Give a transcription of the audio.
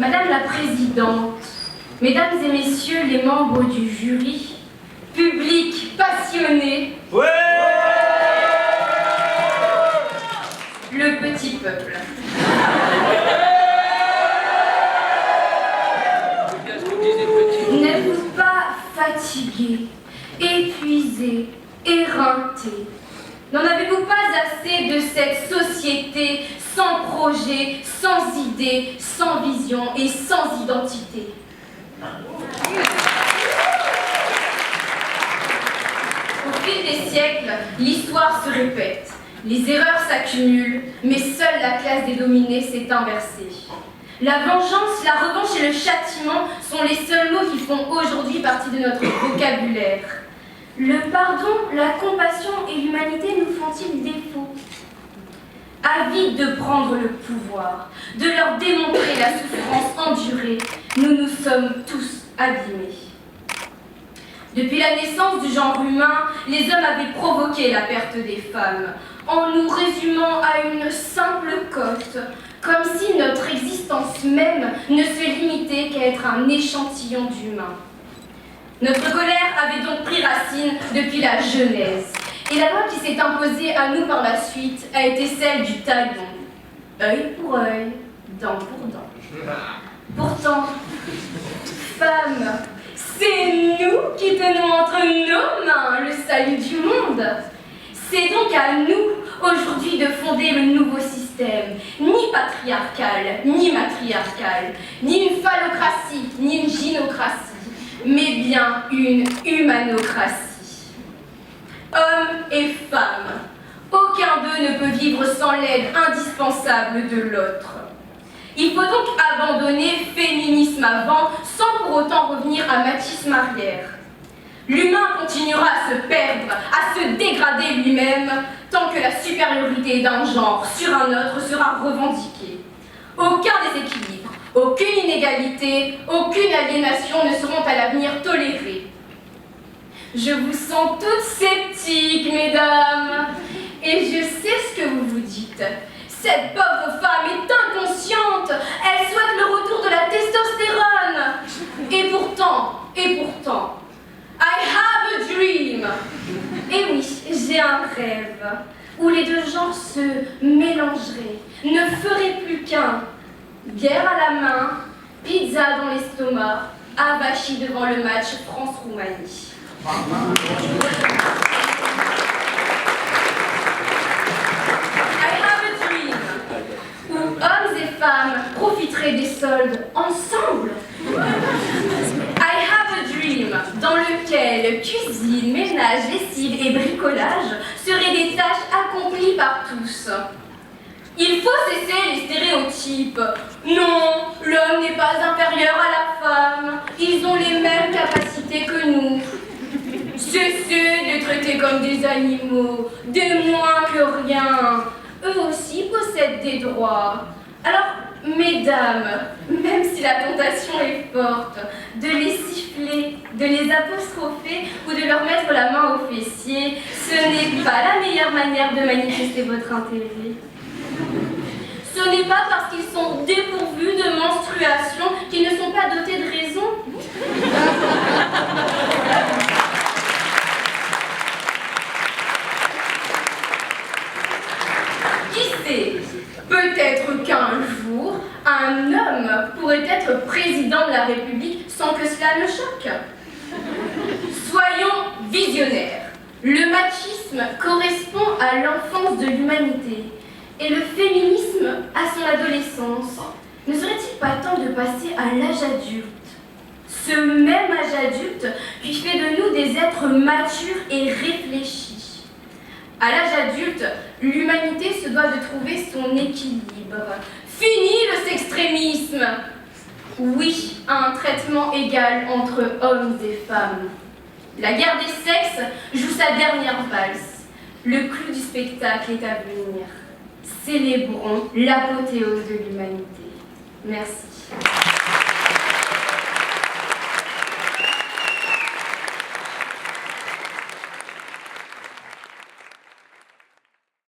Madame la Présidente, Mesdames et Messieurs les membres du jury, public passionné, ouais, le petit peuple. N'êtes-vous pas fatigué, épuisé, éreinté? N'en avez-vous pas assez de cette société sans projet, sans idée, sans vision et sans identité? Au fil des siècles, l'histoire se répète, les erreurs s'accumulent, mais seule la classe des dominés s'est inversée. La vengeance, la revanche et le châtiment sont les seuls mots qui font aujourd'hui partie de notre vocabulaire. Le pardon, la compassion et l'humanité nous font-ils défaut? Avides de prendre le pouvoir, de leur démontrer la souffrance endurée, nous nous sommes tous abîmés. Depuis la naissance du genre humain, les hommes avaient provoqué la perte des femmes, en nous résumant à une simple cote, comme si notre existence même ne se limitait qu'à être un échantillon d'humains. Notre colère avait donc pris racine depuis la Genèse, et la loi qui s'est imposée à nous par la suite a été celle du talion. Œil pour œil, dent pour dent. Pourtant, femmes, c'est nous qui tenons entre nos mains le salut du monde. C'est donc à nous, aujourd'hui, de fonder le nouveau système, ni patriarcal, ni matriarcal, ni une phallocratie, ni une gynocratie, mais bien une humanocratie. Hommes et femmes, aucun d'eux ne peut vivre sans l'aide indispensable de l'autre. Il faut donc abandonner féminisme avant, sans pour autant revenir à machisme arrière. L'humain continuera à se perdre, à se dégrader lui-même, tant que la supériorité d'un genre sur un autre sera revendiquée. Aucun déséquilibre, aucune inégalité, aucune aliénation ne seront à l'avenir tolérées. Je vous sens toutes sceptiques, mesdames, et je sais ce que vous vous dites. Cette pauvre femme est inconsciente, elle souhaite le retour de la testostérone. Et pourtant, I have a dream. Et oui, j'ai un rêve où les deux genres se mélangeraient, ne feraient plus qu'un. Bière à la main, pizza dans l'estomac, avachi devant le match France-Roumanie. I have a dream où hommes et femmes profiteraient des soldes ensemble. I have a dream dans lequel cuisine, ménage, lessive et bricolage seraient des tâches accomplies par tous. Il faut cesser les stéréotypes. Non, l'homme n'est pas inférieur à la femme. Ils ont les mêmes capacités que nous. Cessez de les traiter comme des animaux, des moins que rien. Eux aussi possèdent des droits. Alors, mesdames, même si la tentation est forte, de les siffler, de les apostropher ou de leur mettre la main au fessier, ce n'est pas la meilleure manière de manifester votre intérêt. Ce n'est pas parce qu'ils sont dépourvus de menstruation qu'ils ne sont pas dotés de raison. Qui sait? Peut-être qu'un jour, un homme pourrait être président de la République sans que cela le choque. Soyons visionnaires. Le machisme correspond à l'enfance de l'humanité et le féminisme à son adolescence. Ne serait-il pas temps de passer à l'âge adulte? Ce même âge adulte qui fait de nous des êtres matures et réfléchis. À l'âge adulte, l'humanité se doit de trouver son équilibre. Fini le sextrémisme! Oui, à un traitement égal entre hommes et femmes. La guerre des sexes joue sa dernière valse. Le clou du spectacle est à venir. Célébrons l'apothéose de l'humanité. Merci.